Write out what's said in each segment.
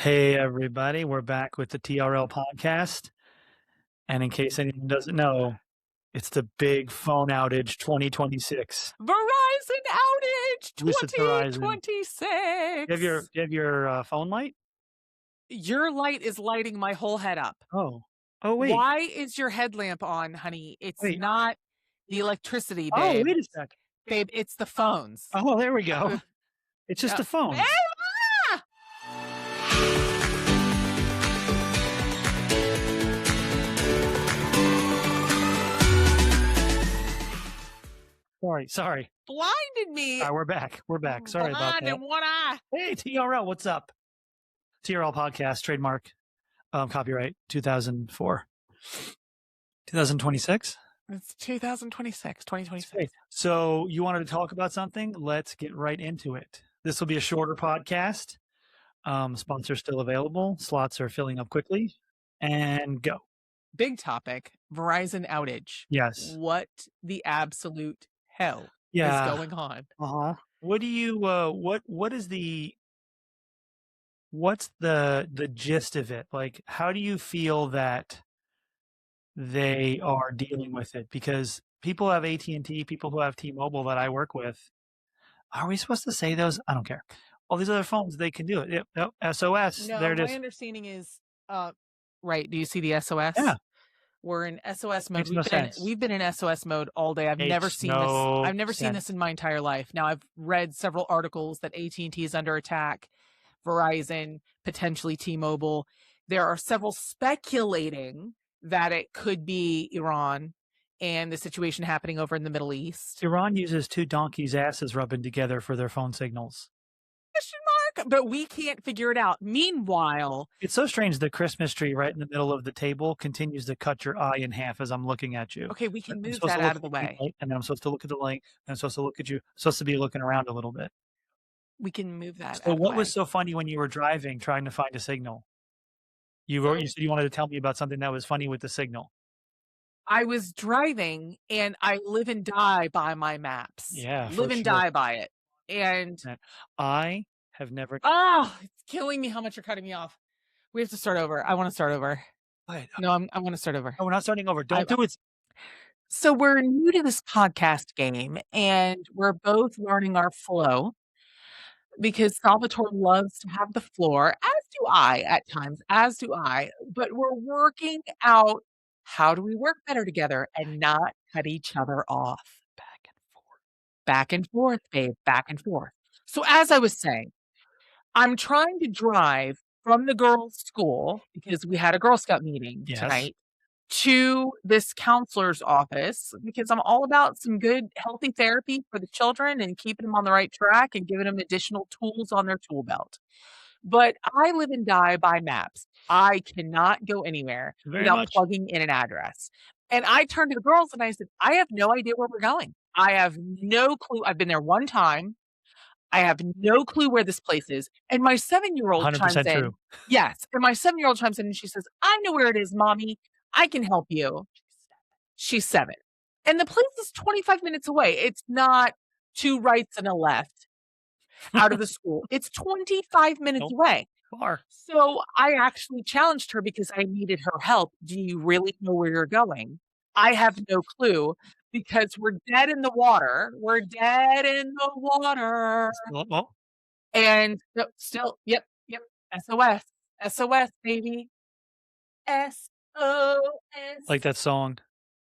Hey, everybody. We're back with the TRL Podcast. And in case anyone doesn't know, it's the big phone outage 2026. Verizon outage This is Verizon. 2026. Do you have your phone light? Your light is lighting my whole head up. Oh, wait. Why is your headlamp on, honey? It's Wait. not the electricity, Oh, babe. wait a sec. Babe, it's the phones. Oh, there we go. It's just the phones. Sorry. Blinded me. We're back. Sorry about that. Blinded one eye. Hey, TRL, what's up? TRL Podcast, trademark, copyright 2004. 2026? It's 2026. So you wanted to talk about something? Let's get right into it. This will be a shorter podcast. Sponsors still available. Slots are filling up quickly. And go. Big topic, Verizon outage. Yes. What the absolute hell is going on? What do you what's the gist of it? Like, how do you feel that they are dealing with it? Because people have AT&T, people who have T-Mobile that I work with. Are we supposed to say those? I don't care. All these other phones, they can do it. SOS. No, there it is. my understanding is, right. Do you see the SOS? Yeah. We're in SOS mode. Makes no sense. We've been in SOS mode all day. I've never seen this in my entire life. Now, I've read several articles that AT&T is under attack, Verizon, potentially T-Mobile. There are several speculating that it could be Iran and the situation happening over in the Middle East. Iran uses two donkeys' asses rubbing together for their phone signals. Question mark? But we can't figure it out. Meanwhile, it's so strange. The Christmas tree right in the middle of the table continues to cut your eye in half as I'm looking at you. Okay, we can move that out of the way. And then I'm supposed to look at the light, and I'm supposed to look at you. I'm supposed to be looking around a little bit. We can move that out of So the way. what was so funny when you were driving, trying to find a signal? You said you wanted to tell me about something that was funny with the signal. I was driving, and I live and die by my maps. Yeah, live and die by it. And I have never. Oh, it's killing me how much you're cutting me off. We have to start over. I want to start over. What? No, I want to start over. No, we're not starting over. Don't do it. So we're new to this podcast game, and we're both learning our flow because Salvatore loves to have the floor, as do I at times, but we're working out how do we work better together and not cut each other off. Back and forth, babe, back and forth. So as I was saying, I'm trying to drive from the girls' school because we had a Girl Scout meeting tonight to this counselor's office because I'm all about some good, healthy therapy for the children and keeping them on the right track and giving them additional tools on their tool belt. But I live and die by maps. I cannot go anywhere without plugging in an address. And I turned to the girls and I said, I have no idea where we're going. I have no clue. I've been there one time. I have no clue where this place is. And my 7-year-old chimes in. True. Yes. And my 7-year-old chimes in and she says, I know where it is, Mommy. I can help you. She's 7. And the place is 25 minutes away. It's not 2 rights and a left out of the school. It's 25 minutes away. Far. So I actually challenged her because I needed her help. Do you really know where you're going? I have no clue. Because we're dead in the water. We're dead in the water. And still, yep. SOS, baby. SOS. Like that song.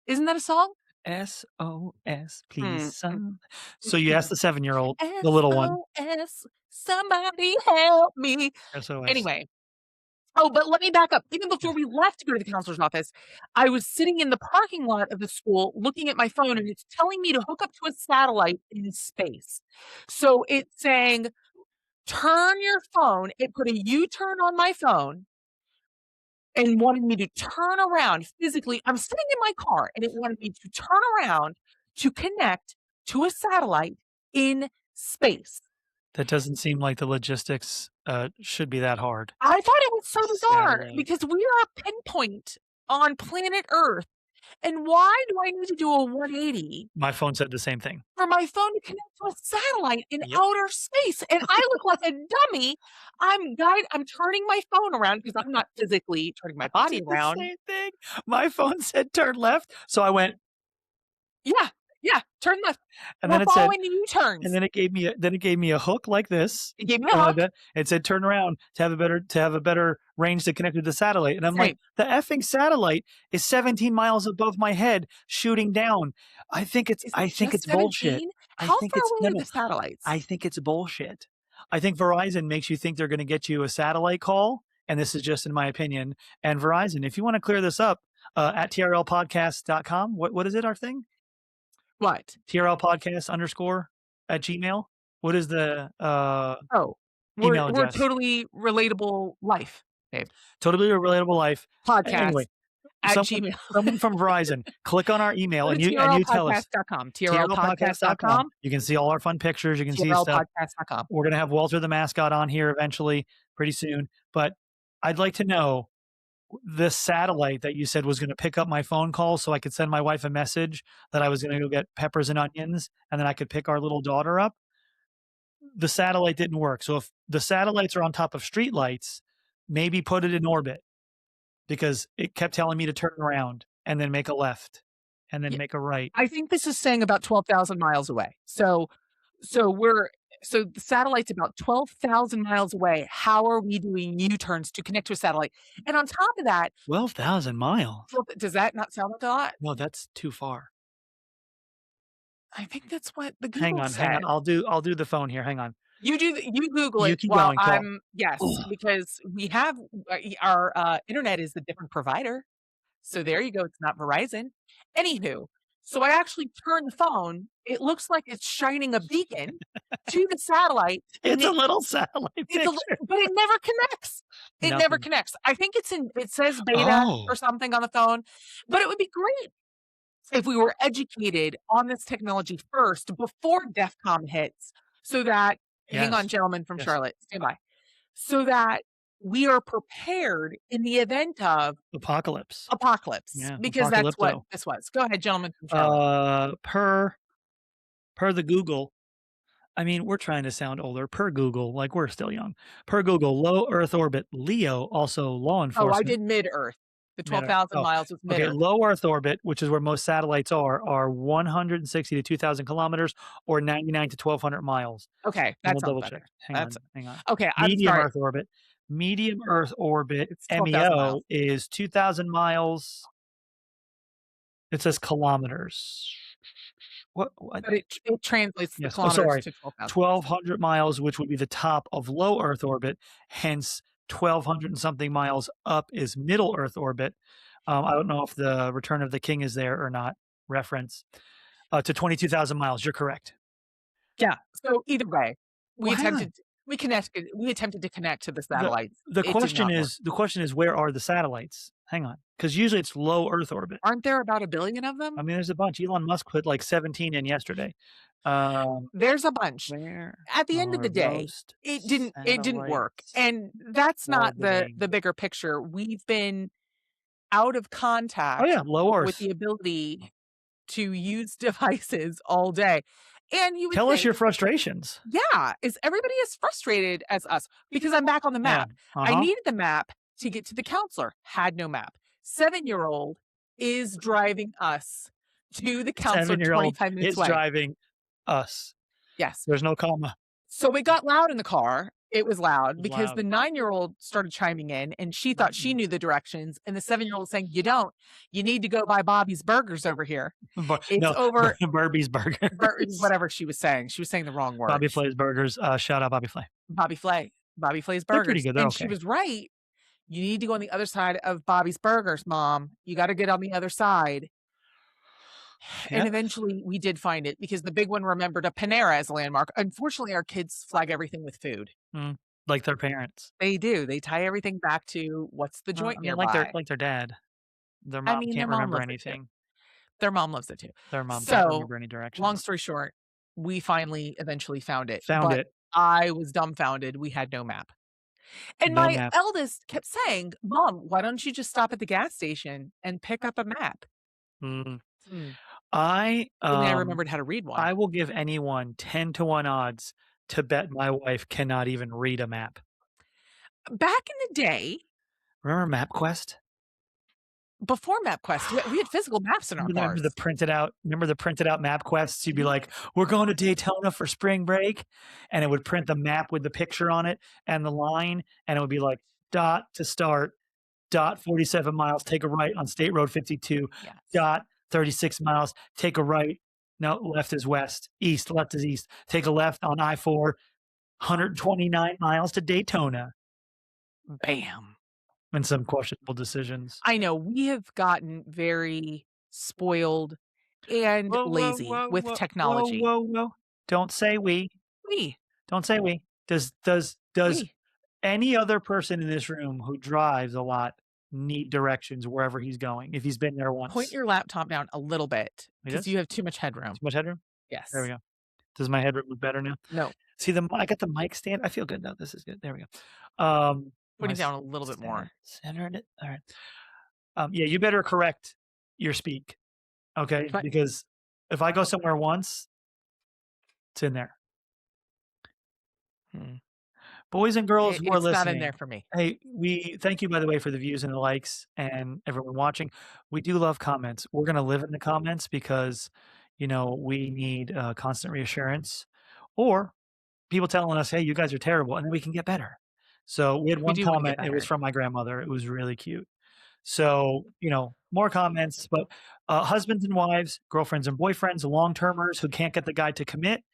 Isn't that a song? SOS, please, son. So you asked the 7-year-old, the little one. SOS, somebody help me. SOS. Anyway. Oh, but let me back up. Even before we left to go to the counselor's office, I was sitting in the parking lot of the school looking at my phone, and it's telling me to hook up to a satellite in space. So it's saying, turn your phone. It put a U-turn on my phone and wanted me to turn around physically. I'm sitting in my car, and it wanted me to turn around to connect to a satellite in space. That doesn't seem like the logistics should be that hard. I thought it was so bizarre because we are a pinpoint on planet Earth And why do I need to do a 180 My phone said the same thing. for my phone to connect to a satellite in Yep. outer space? And I look like a dummy. I'm turning my phone around because I'm not physically turning my body Did the around. same thing. My phone said turn left, so I went, Yeah, turn left. and We're then it said, following the U-turns. and then it gave me a hook like this. It gave me a Like hook. that. It said turn around to have a better range to connect to the satellite. And I'm like, Same. the effing satellite is 17 miles above my head, shooting down. I think it's Is it just bullshit. 17? I How think far it's away no, are no. the satellites? I think it's bullshit. I think Verizon makes you think they're going to get you a satellite call, and this is just in my opinion. And Verizon, if you want to clear this up, at TRLpodcast.com. What is it? Our thing? What? TRL Podcast _ at Gmail. What is the Oh, email we're address? totally relatable life, babe. Totally relatable life. Podcast Anyway, at someone, Gmail. someone from Verizon, click on our email Go and to you tell us. TRLpodcast.com. TRLpodcast.com. TRLpodcast.com. You can see all our fun pictures. You can see stuff. TRLpodcast.com. We're gonna have Walter the mascot on here eventually, pretty soon. But I'd like to know the satellite that you said was going to pick up my phone call so I could send my wife a message that I was going to go get peppers and onions and then I could pick our little daughter up. The satellite didn't work. So if the satellites are on top of streetlights, maybe put it in orbit, because it kept telling me to turn around and then make a left and then Yeah. make a right. I think this is saying about 12,000 miles away. So the satellite's about 12,000 miles away. How are we doing U-turns to connect to a satellite? And on top of that, 12,000 miles. does that not sound like a lot? No, that's too far. I think that's what the Hang Google on. said. I'll do the phone here. Hang on. You Google You it keep while going, talk. yes, because we have our internet is a different provider. So there you go. It's not Verizon. Anywho, so I actually turn the phone. It looks like it's shining a beacon to the satellite. It's a little satellite picture. But it never connects. It never Nothing. connects. I think it says beta Oh. or something on the phone, but it would be great if we were educated on this technology first before DEFCON hits, so that, hang on, Yes. gentlemen from Yes. Charlotte, stand by, so that we are prepared in the event of Apocalypse. Yeah, because that's what apocalypto. this was. Go ahead, gentlemen from Charlotte. Per the Google, I mean, we're trying to sound older. Per Google, like we're still young. Per Google, low Earth orbit, LEO, also law Oh, enforcement. I did mid-Earth. The Mid-Earth. 12,000 Oh, miles was okay, mid-Earth. low Earth orbit, which is where most satellites are 160 to 2,000 kilometers or 99 to 1,200 miles. Okay, And that we'll sounds double better. check. Hang on. Okay, I'm Medium sorry. Earth orbit. Medium Earth orbit, It's 12,000 MEO, miles. is 2,000 miles. It says kilometers. What? But it translates the Yes. Oh, kilometers sorry. to 12,000. 1,200 miles, which would be the top of low Earth orbit. Hence, 1,200 and something miles up is middle Earth orbit. I don't know if the Return of the King is there or not. Reference to 22,000 miles. You're correct. Yeah. So either way, we Well, hang on. attempted to connect to the satellites. The It did question not work. is, where are the satellites? Hang on, because usually it's low Earth orbit. Aren't there about 1 billion of them? I mean, there's a bunch. Elon Musk put like 17 in yesterday. There's a bunch. Where At the end of the are day, those it didn't work. satellites And that's not the orbiting? bigger picture. We've been out of contact Oh yeah, low Earth. with the ability to use devices all day. And you would Tell us think, your frustrations. yeah, is everybody as frustrated as us? Because I'm back on the map. Yeah. I needed the map to get to the counselor. Had no map. 7-year-old is driving us to the counselor 7-year-old 25 minutes is away. driving us. Yes. There's no comma. So it got loud in the car. It was loud It was because loud. the 9-year-old started chiming in and she thought she knew the directions. And the 7-year-old was saying, you don't. You need to go by Bobby's Burgers over here. It's over Burby's Burgers. Whatever she was saying. She was saying the wrong word. Bobby Flay's Burgers. Shout out Bobby Flay. Bobby Flay's Burgers. They're pretty good. They're And okay. she was right. You need to go on the other side of Bobby's Burgers, Mom. You got to get on the other side. Yeah. And eventually we did find it because the big one remembered a Panera as a landmark. Unfortunately, our kids flag everything with food. Like their parents. They do. They tie everything back to what's the joint nearby. Like their dad. Their mom their can't mom remember loves it too. anything. Their mom loves it too. Their mom So, can't remember any directions. Long story short, we finally eventually found it. Found but it. I was dumbfounded. We had no map. And No my map. eldest kept saying, Mom, why don't you just stop at the gas station and pick up a map? Mm. Mm. I Only I remembered how to read one. I will give anyone 10-1 odds to bet my wife cannot even read a map. Back in the day, Remember MapQuest? before MapQuest, we had physical maps in our Remember the cars. printed out MapQuests? You'd be Mhm. like, "We're going to Daytona for spring break," and it would print the map with the picture on it and the line, and it would be like, "Dot to start, dot 47 miles, take a right on State Road 52, Yes. dot 36 miles, take a right, no, left is west, east, left is east, take a left on I-4, 129 miles to Daytona," Bam. and some questionable decisions. I know we have gotten very spoiled and Whoa, whoa, lazy whoa, with whoa, whoa, technology. whoa, whoa. Don't say we. We, Don't say we. Does we. any other person in this room who drives a lot need directions wherever he's going if he's been there Point once? your laptop down a little bit He because does? you have too much headroom. Too much headroom? There we Yes. go. Does my headroom look better now? No, See I got the mic stand. I feel good now. This is good. There we go. putting My it down a little bit more. centered it. All right. Yeah, you better correct your speak, okay? But Because if I go somewhere once, it's in there. hmm, Boys and girls who are it's not in there listening, for me. hey, we thank you, by the way, for the views and the likes and everyone watching. We do love comments. We're gonna live in the comments because, we need, constant reassurance or people telling us, "Hey, you guys are terrible," and then we can get better. So, we had We one do want to get comment, it was better. from my grandmother. It was really cute. So, more comments, but husbands and wives, girlfriends and boyfriends, long termers who can't get the guy to commit,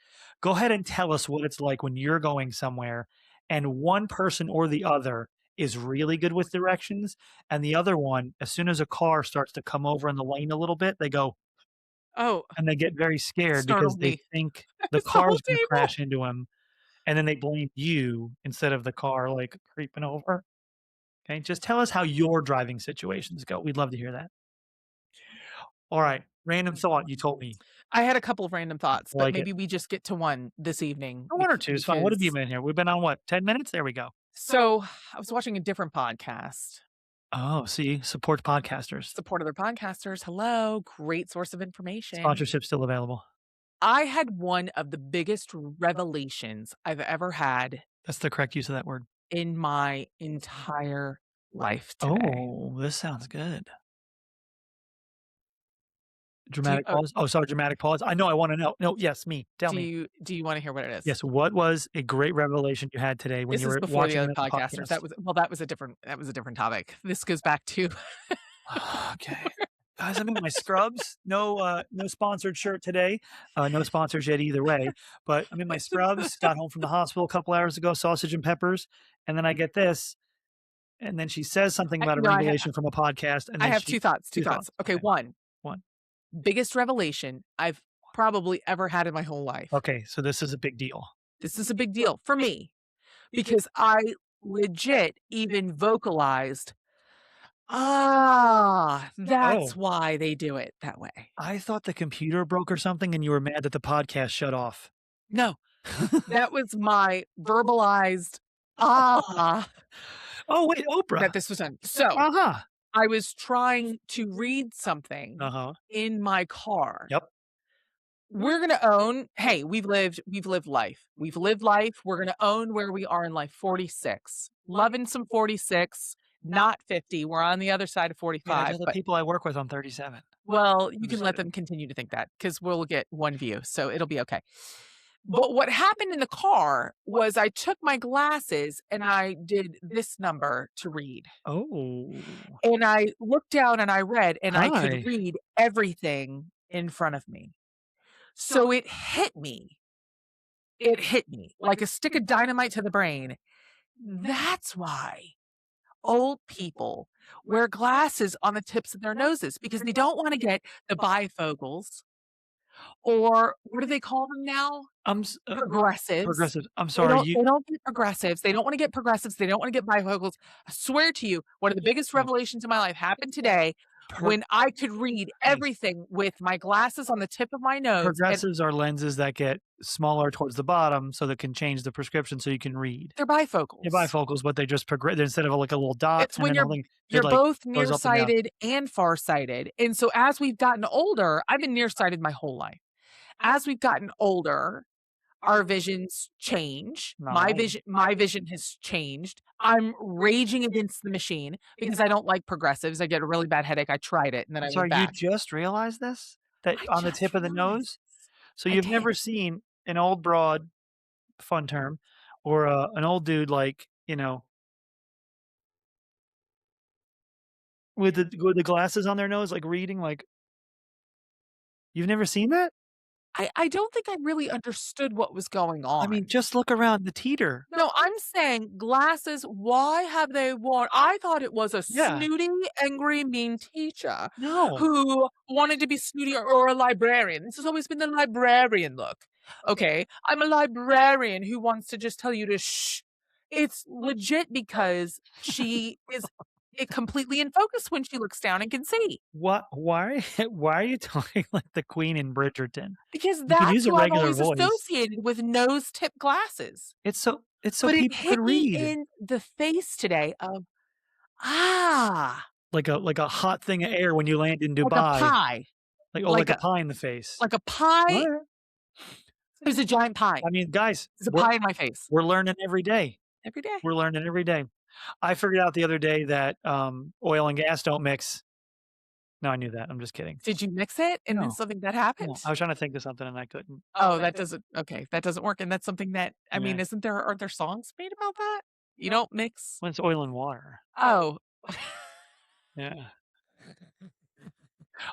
go ahead and tell us what it's like when you're going somewhere and one person or the other is really good with directions. And the other one, as soon as a car starts to come over in the lane a little bit, they go Oh, and they get very scared because startled they me. think the It's the whole car's going to table. crash into them. And then they blame you instead of the car like creeping over. Okay. Just tell us how your driving situations go. We'd love to hear that. All right. Random thought you told me. I had a couple of random thoughts, I but like it. maybe we just get to one this evening 1 or 2 is fine. What have you because been here? We've been on what, 10 minutes? There we go. so I was watching a different podcast. Oh, see, support podcasters. Support other podcasters. Hello, great source of information. Sponsorship still available. I had one of the biggest revelations I've ever had That's the correct use of that word. in my entire life today. Oh, this sounds good. Do you, Dramatic pause. Oh, sorry, dramatic pause. I know, I wanna know. No, yes, me. Tell me. do you want to hear what it is? Yes, what was a great revelation you had today when This you is were before the watching other the podcasters. podcast? That was a different topic. This goes back to Okay. Guys, I'm in my scrubs. No sponsored shirt today. No sponsors yet either way, but I'm in my scrubs. Got home from the hospital a couple hours ago, sausage and peppers, and then I get this, and then she says something about a no, revelation from a podcast, and I then have two thoughts. Two 2 thoughts. thoughts. Okay, one, One. biggest revelation I've probably ever had in my whole life. Okay, so this is a big deal. This is a big deal for me because I legit even vocalized, that's Oh. why they do it that way. I thought the computer broke or something, and you were mad that the podcast shut off. No, that was my verbalized, ah, Oh, wait, Oprah. that this was done. So Uh-huh. I was trying to read something Uh-huh. in my car. Yep. We're gonna own, hey, we've lived life. We've lived life. We're gonna own where we are in life. 46. Loving some 46, not 50. We're on the other side of Yeah, I 45. tell the But people I work with on 37. well, you I'm can just let kidding. them continue to think that because we'll get one view, so it'll be okay. But what happened in the car was I took my glasses and I did this number to read. Oh. And I looked down and I read, and I Hi. could read everything in front of me. So it hit me. It hit me like a stick of dynamite to the brain. That's why old people wear glasses on the tips of their noses because they don't want to get the bifocals or what do they call them now? Progressives. Progressive. I'm They sorry, don't, they don't get progressives. They don't want to get progressives. They don't want to get bifocals. I swear to you, one of the biggest revelations in my life happened today when I could read Hey. everything with my glasses on the tip of my nose, and Progressives are lenses that get smaller towards the bottom so that can change the prescription so you can read. they're They're bifocals. bifocals, but they just instead of like a little dot It's and when then the whole thing, it you're like both goes up and down. nearsighted and farsighted, and so as we've gotten older, I've been nearsighted my whole life. As we've gotten older, our visions change. Not My all. vision has changed. I'm raging against the machine because I don't like progressives. I get a really bad headache. I tried it and then I I'm went sorry, you back. just realized this? That I on the just tip of the realized nose? this. So I you've did. never seen an old broad, fun term, or an old dude like, with the glasses on their nose, like reading, like you've never seen that? I don't think I really understood what was going I mean, on. just look around the teeter. No, I'm saying glasses, why have they worn I thought it was a Yeah. snooty, angry, mean teacher No. who wanted to be snooty or a librarian. This has always been the librarian look. Okay, I'm a librarian who wants to just tell you to shh. It's legit because she is completely in focus when she looks down and can see. What? Why? Why are you talking like the Queen in Bridgerton? Because You can that's use a who I've regular always voice. associated with nose tip glasses. It's so But it people hit can me read. in the face today of, ah, Like a hot thing of air when you land in like a Dubai. pie, Like like a a pie in the face. like a pie. Alright. There's a giant pie. I mean, guys, There's a we're pie in my face we're learning every day. every day. We're learning every day. I figured out the other day that, oil and gas don't mix. No, I knew that. I'm just kidding. Did you mix it and then No, something that no. happened? I was trying to think of something and I couldn't. Oh, that doesn't okay, that doesn't work, and that's something that I mean, Yeah. aren't there songs made about that? You don't mix When it's oil and water. Oh. Yeah.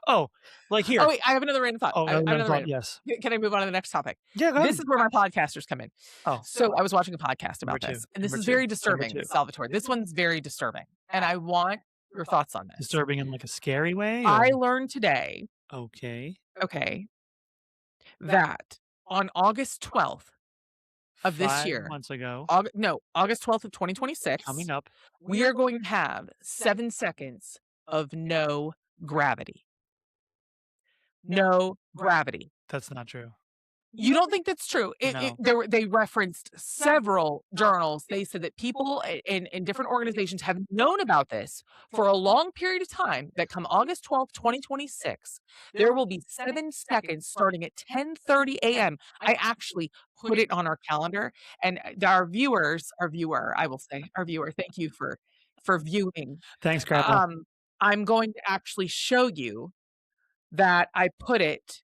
Oh, like here. Oh, wait, I have another random thought. Oh, I have another another thought, random yes. Can I move on to the next topic? Yeah, go This ahead. is where my podcasters come in. Oh, So I was watching a podcast number about 2, this, and this number is 2, very number disturbing, 2. Salvatore. This one's very disturbing, and I want your thoughts on this. Disturbing in like a scary way or I learned today, okay. okay, that on August 12th of this 5 year, months ago, August 12th of 2026, coming up. we are going to have 7 seconds of no gravity. No gravity. That's not true. You don't think that's true? No. They referenced several journals. They said that people in different organizations have known about this for a long period of time, that come August 12th, 2026, there will be 7 seconds starting at 10:30 AM. I actually put it on our calendar, and I will say, our viewer, thank you for viewing. Thanks, Grandpa. I'm going to actually show you that I put it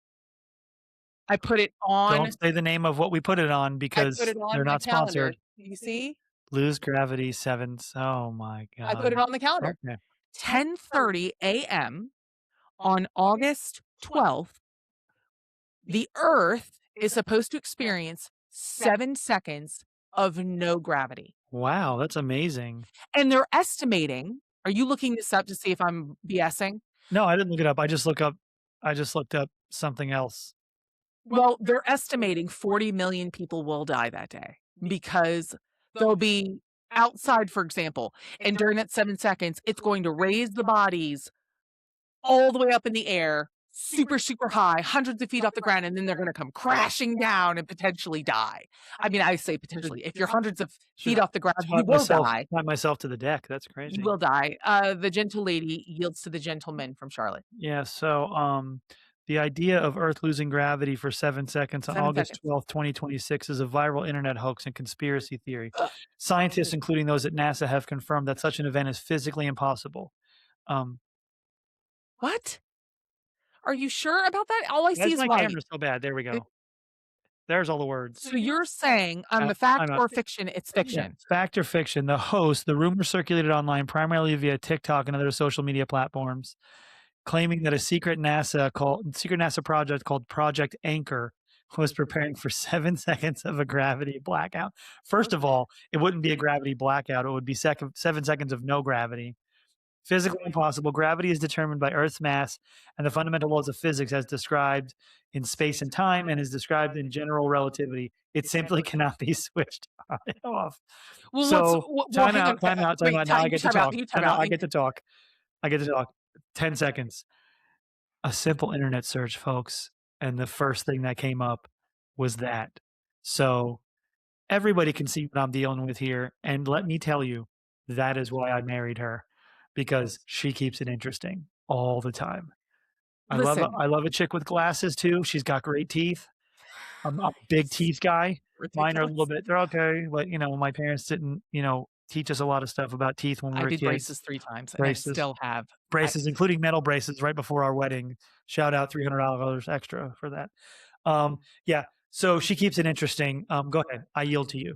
on Don't say the name of what we put it on I because put it on they're my not calendar. sponsored. You see? Lose Gravity 7. Oh my I put it god. on the calendar. Okay. 10:30 AM on August 12th, the Earth is supposed to experience 7 seconds of no gravity. Wow, that's amazing. And they're estimating, are you looking this up to see if I'm BSing? No, I didn't look it up. I just looked up something else. Well, they're estimating 40 million people will die that day because they'll be outside, for example, and during that 7 seconds, it's going to raise the bodies all the way up in the air, super, super high, hundreds of feet off the ground, and then they're going to come crashing down and potentially die. I mean, I say potentially. If you're hundreds of feet off the ground, you will die. Tie myself to the deck. That's crazy. You will die. The gentle lady yields to the gentleman from Charlotte. Yeah, so the idea of Earth losing gravity for 7 seconds on 7 August seconds. 12th, 2026 is a viral internet hoax and conspiracy theory. Scientists, including those at NASA, have confirmed that such an event is physically impossible. What? Are you sure about that? All I see Why is is my white. camera so bad? There we go. There's all the words. So you're saying on the fact or fiction, it's fiction. Yeah, fact or fiction. The host, the rumor circulated online primarily via TikTok and other social media platforms, claiming that a secret NASA project called Project Anchor was preparing for 7 seconds of a gravity blackout. First of all, it wouldn't be a gravity blackout. It would be 7 seconds of no gravity. Physically impossible. Gravity is determined by Earth's mass and the fundamental laws of physics as described in space and time and is described in general relativity. It simply cannot be switched on and off. Well, So, time hang out. on. Now I get to Wait, talk. you time out. I get to talk. 10 seconds. A simple internet search, folks, and the first thing that came up was that. So everybody can see what I'm dealing with here, and let me tell you, that is why I married her, because she keeps it interesting all the time. Listen, I love a chick with glasses too. She's got great teeth. I'm a big teeth guy. Mine are a little ridiculous. bit, they're okay, but my parents didn't, teach us a lot of stuff about teeth when we I were did kids. braces 3 times, and I Braces, still have. braces, including metal braces right before our wedding. Shout out $300 extra for that. Yeah. So she keeps it interesting. Go ahead. I yield to you.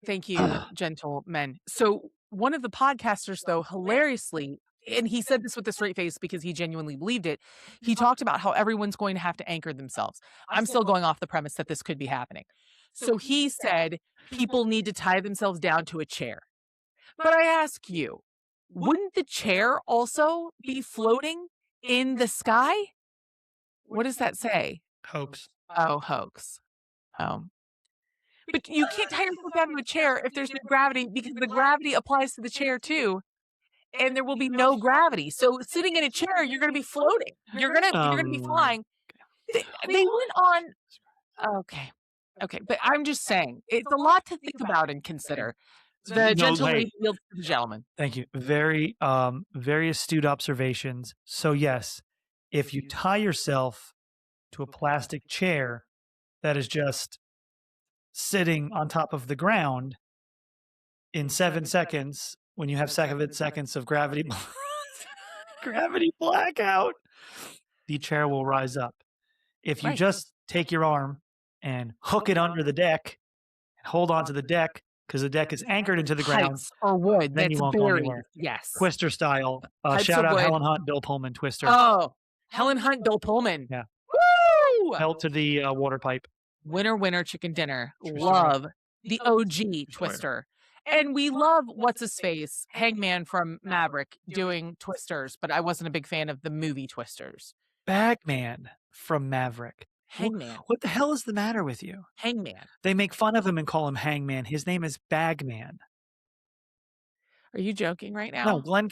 Thank you, gentlemen. So one of the podcasters, though, hilariously, and he said this with a straight face because he genuinely believed it. He talked about how everyone's going to have to anchor themselves. I'm still going off the premise that this could be happening. So he said people need to tie themselves down to a chair. But I ask you, wouldn't the chair also be floating in the sky? What does that say? Hoax. Oh, hoax. Oh. But you can't tie yourself down to a chair if there's no gravity because the gravity applies to the chair too, and there will be no gravity. So sitting in a chair, you're going to be floating. You're going to be flying. They went on. Okay, okay, but I'm just saying it's a lot to think about and consider. The gentle Hey, lady yields to the gentleman. thank you. Very astute observations. So yes, if you tie yourself to a plastic chair that is just sitting on top of the ground in 7 seconds, when you have 7 seconds of gravity gravity blackout, the chair will rise up. If you Right. just take your arm and hook it under the deck and hold on to the deck because the deck is anchored into the ground, Pipes or wood then you that's won't go buried. anywhere. Yes. Twister style. Pipes Shout of out wood. Helen Hunt, Bill Pullman, Twister. Oh, Helen Hunt, Bill Pullman. Yeah. Woo! Held to the water pipe. Winner, winner, chicken dinner. True story. Love the OG Twister. And we love what's his face, Hangman from Maverick, doing Twisters, but I wasn't a big fan of the movie Twisters. Bagman from Maverick. Hangman. What the hell is the matter with you? Hangman. They make fun of him and call him Hangman. His name is Bagman. Are you joking right now? No, Glenn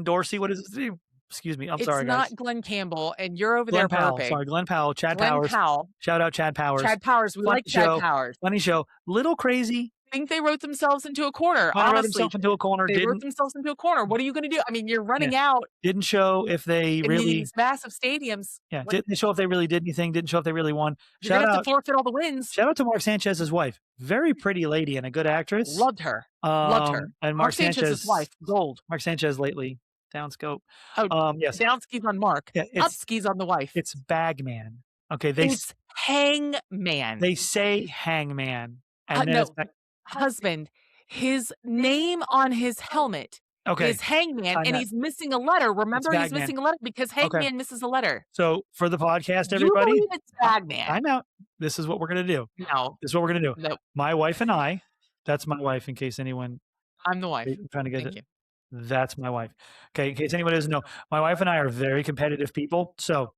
Dorsey. What is his name? Excuse me. I'm sorry, guys. It's not Glenn Campbell, and you're over Glenn there Powell. burping. Sorry, Glenn Powell. Chad Glenn Powers. Powell. Shout out Chad Powers. Chad Powers. We Funny like Chad show. Powers. Funny show. Little crazy. I think they wrote themselves into a corner. Might have wrote Honestly, himself into a corner. they wrote themselves into a corner. What are you going to do? I mean, you're running out Didn't show if they in really. these massive stadiums. Yeah, didn't show if they really did anything. Didn't show if they really won. You're going to have to forfeit all the wins. Shout out to Mark Sanchez's wife. Very pretty lady and a good actress. Loved her. Loved her. And Mark Sanchez's wife, gold. Mark Sanchez lately, down scope. Oh, yes. down skis on Mark. Yeah, Up skis on the wife. It's Bagman. Okay, it's Hangman. They say Hangman. And then no, it's husband. His name on his helmet is Hangman, and he's missing a letter. Remember, he's missing a letter because Hangman misses a letter. So for the podcast, everybody, you believe it's Bagman. I'm out. This is what we're going to do. No. This is what we're going to do. No. My wife and I, that's my wife in case anyone. I'm the wife. Trying to get Thank it. you. That's my wife. Okay, in case anyone doesn't know, my wife and I are very competitive people. So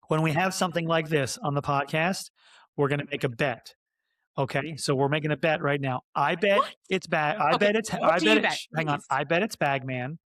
when we have something like this on the podcast, we're going to make a bet. Okay, so we're making a bet right now. I bet it's Hang on. I bet it's Bagman.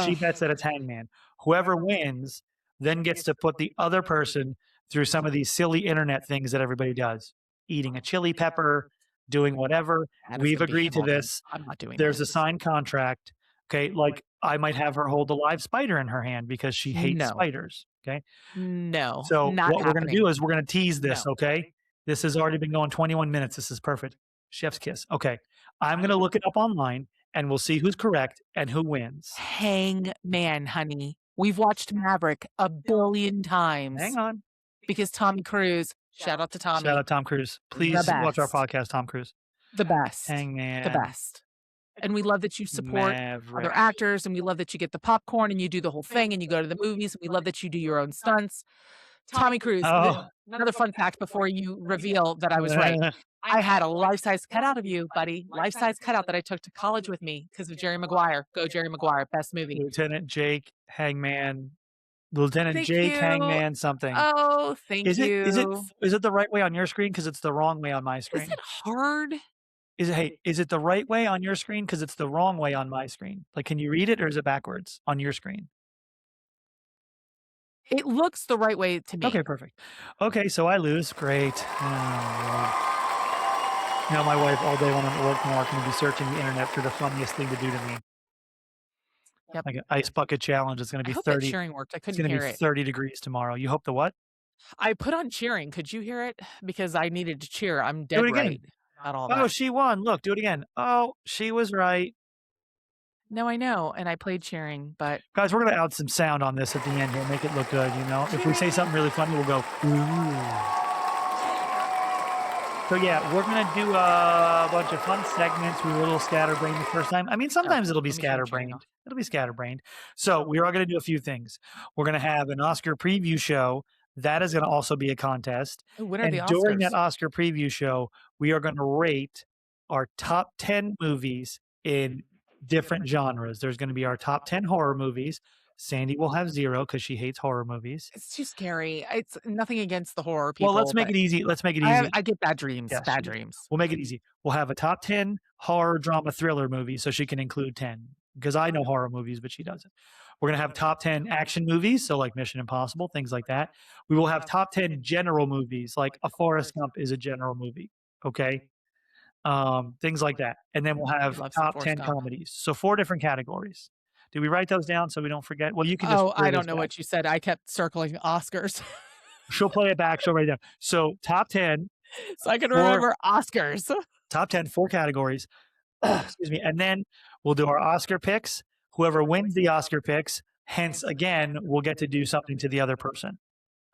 She bets that it's Hangman. Whoever wins then gets to put the other person through some of these silly internet things that everybody does. Eating a chili pepper, doing whatever. We've agreed to this. I'm not doing There's a signed contract. Okay, like I might have her hold a live spider in her hand because she hates spiders. Okay. No. So not what we're going to do is we're going to tease this. No. Okay. This has already been going 21 minutes. This is perfect. Chef's kiss. Okay. I'm going to look it up online and we'll see who's correct and who wins. Hangman, honey. We've watched Maverick a billion times. Hang on. Because Tommy Cruise, shout out to Tommy. Shout out Tom Cruise. Please watch our podcast, Tom Cruise. The best. Hangman. The best. And we love that you support other actors, and we love that you get the popcorn and you do the whole thing and you go to the movies. And we love that you do your own stunts. Tommy Cruise. Another fun fact before you reveal that I was right. I had a life-size cutout of you, buddy. Life-size cutout that I took to college with me because of Jerry Maguire. Go Jerry Maguire. Best movie. Lieutenant Jake Hangman. Lieutenant Jake Hangman something. Oh, thank you. Is it the right way on your screen? Because it's the wrong way on my screen. Is it hard? Is it the right way on your screen? Because it's the wrong way on my screen. Like, can you read it or is it backwards on your screen? It looks the right way to me. Okay, perfect. Okay, so I lose. Great. Oh, now my wife all day when I'm at work tomorrow going to be searching the internet for the funniest thing to do to me. Yep. Like an ice bucket challenge. It's going to I be hope that 30. cheering worked. I It's couldn't going to be hear it. 30 degrees tomorrow. You hope the what? I put on cheering. Could you hear it? Because I needed to cheer. I'm Do dead it again. right about all Oh, that. she won. Look, do it again. Oh, she was right. No, I know. And I played cheering, but Guys, we're going to add some sound on this at the end here, make it look good, you know? If we say something really funny, we'll go, ooh. So yeah, we're going to do a bunch of fun segments. We were a little scatterbrained the first time. I mean, sometimes it'll be let me turn the cheering scatterbrained. off. It'll be scatterbrained. So we are going to do a few things. We're going to have an Oscar preview show. That is going to also be a contest. Ooh, when are the And during that Oscars? Oscar preview show, we are going to rate our top 10 movies in different genres. There's going to be our top 10 horror movies. Sandy will have 0 because she hates horror movies. It's too scary. It's nothing against the horror people. Well, let's make but it easy. Let's make it easy. I get bad dreams. Yes, Bad she does. dreams. We'll make it easy. We'll have a top 10 horror, drama, thriller movies so she can include 10 because I know horror movies, but she doesn't. We're going to have top 10 action movies, so like Mission Impossible, things like that. We will have top 10 general movies, like a Forrest Gump is a general movie, okay? Things like that. And then we'll have Love some top Forrest 10 Gump. comedies. So 4 different categories. Did we write those down so we don't forget? Well, you can just Oh, play I this don't know back. what you said. I kept circling Oscars. She'll play it back. She'll write it down. So top 10, so I can 4 remember Oscars. top 10, 4 categories. Excuse me. And then we'll do our Oscar picks. Whoever wins the Oscar picks, hence again, we'll get to do something to the other person.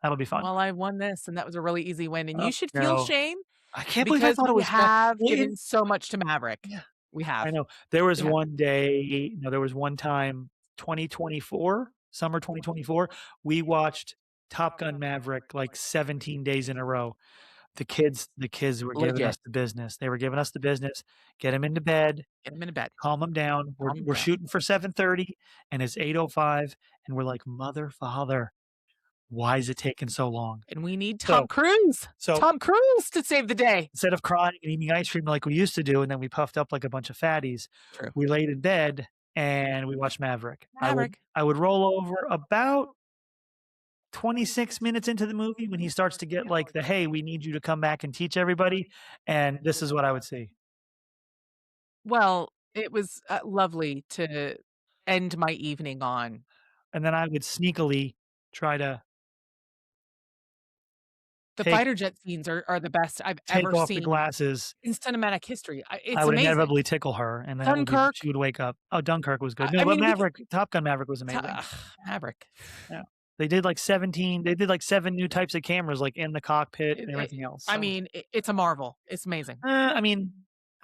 That'll be fun. Well, I won this, and that was a really easy win. And Oh, you should feel no. shame I can't believe I because thought it we was fun. have Well, given so much to Maverick. Yeah. We have. I know. There was We have. one day, there was one time, 2024, summer 2024, we watched Top Gun Maverick like 17 days in a row. The kids were giving Legit. us the business. They were giving us the business. Get them into bed. Get him into bed. Calm them down. Calm 'em We're down. shooting for 7:30, and it's 8:05, and we're like, mother, father, why is it taking so long? And we need Tom Cruise. Tom Cruise to save the day. Instead of crying and eating ice cream like we used to do, and then we puffed up like a bunch of fatties, True. we laid in bed and we watched Maverick. Maverick. I would roll over about 26 minutes into the movie when he starts to get like the, hey, we need you to come back and teach everybody. And this is what I would see. Well, it was lovely to end my evening on. And then I would sneakily try to The fighter jet scenes are the best I've take ever off seen the glasses. in cinematic history. It's I would amazing. inevitably tickle her, and then Dunkirk. she would wake up. Oh, Dunkirk was good. I No, but mean, Maverick, Top Gun Maverick was amazing. Maverick. Yeah. They did like 7 new types of cameras, like in the cockpit and everything else. I So, mean, it's a marvel. It's amazing. I mean,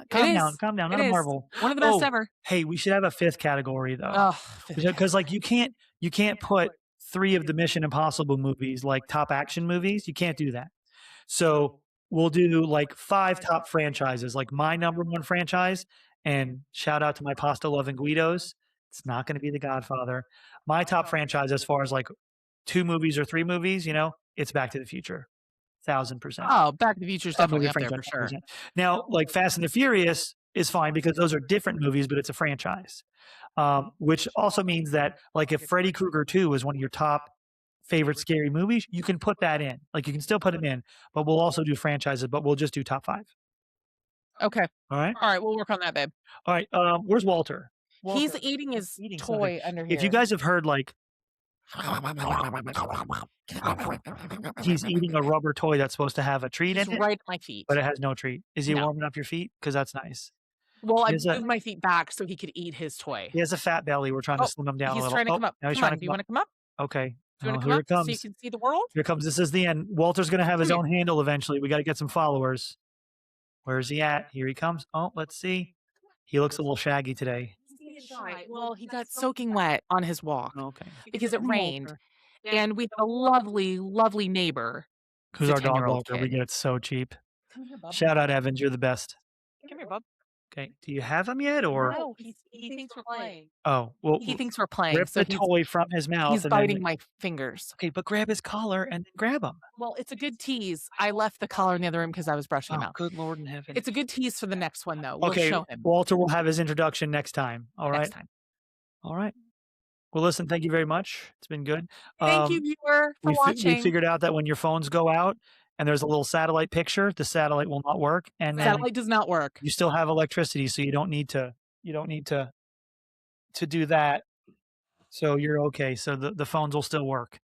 calm down, not a marvel. One of the best ever. Hey, we should have a 5th category though, Oh, because like you can't put 3 of the Mission Impossible movies like top action movies. You can't do that. So we'll do like 5 top franchises, like my number 1 franchise. And shout out to my pasta loving Guidos. It's not going to be The Godfather. My top franchise, as far as like 2 movies or 3 movies, it's Back to the Future. 1000%. Oh, Back to the Future is definitely up there for franchise, sure. 100%. Now, like Fast and the Furious is fine because those are different movies, but it's a franchise. Which also means that like if Freddy Krueger 2 is one of your top favorite scary movies, you can put that in. Like you can still put them in, but we'll also do franchises, but we'll just do top 5. Okay. All right. All right, we'll work on that, babe. All right. Where's Walter? He's eating his toy under here. If you guys have heard like he's eating a rubber toy that's supposed to have a treat in it, right at my feet. but it has no treat. Is he No. warming up your feet? Because that's nice. Well, I moved my feet back so he could eat his toy. He has a fat belly. We're trying to slim him down a He's little. trying to come up. Now he's Come trying on, to do you want to come up? Okay. Do you want to Here come it comes. up so you can see the world? Here comes. This is the end. Walter's going to have his own handle eventually. We got to get some followers. Where is he at? Here he comes. Oh, let's see. He looks a little shaggy today. Well, he got soaking wet on his walk Okay. because it rained. And we have a lovely, lovely neighbor. Who's our dog walker? We get it so cheap. Shout out, Evans. You're the best. Come here, bub. Okay. Do you have him yet, or? No, he thinks we're playing. Oh, well. He thinks we're playing. Rip the toy from his mouth. He's biting my fingers. Okay, but grab his collar and then grab him. Well, it's a good tease. I left the collar in the other room because I was brushing him out. Good Lord in heaven. It's a good tease for the next one, though. We'll Okay, show him. Walter will have his introduction next time. All right. Next time. All right. Well, listen, thank you very much. It's been good. Thank you, viewer, for We watching. figured out that when your phones go out and there's a little satellite picture, the satellite will not work, and then Satellite does not work. you still have electricity, so you don't need to do that. So you're okay. So the phones will still work,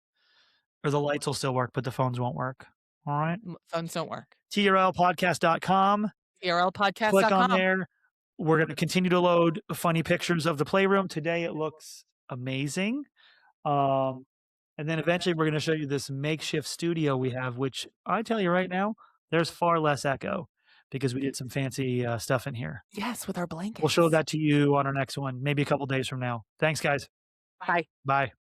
or the lights will still work, but the phones won't work. All right. Phones don't work. TRLpodcast.com. TRLpodcast.com. Click on there. We're going to continue to load funny pictures of the playroom. Today it looks amazing. And then eventually we're going to show you this makeshift studio we have, which I tell you right now, there's far less echo because we did some fancy stuff in here. Yes, with our blankets. We'll show that to you on our next one, maybe a couple days from now. Thanks, guys. Bye. Bye.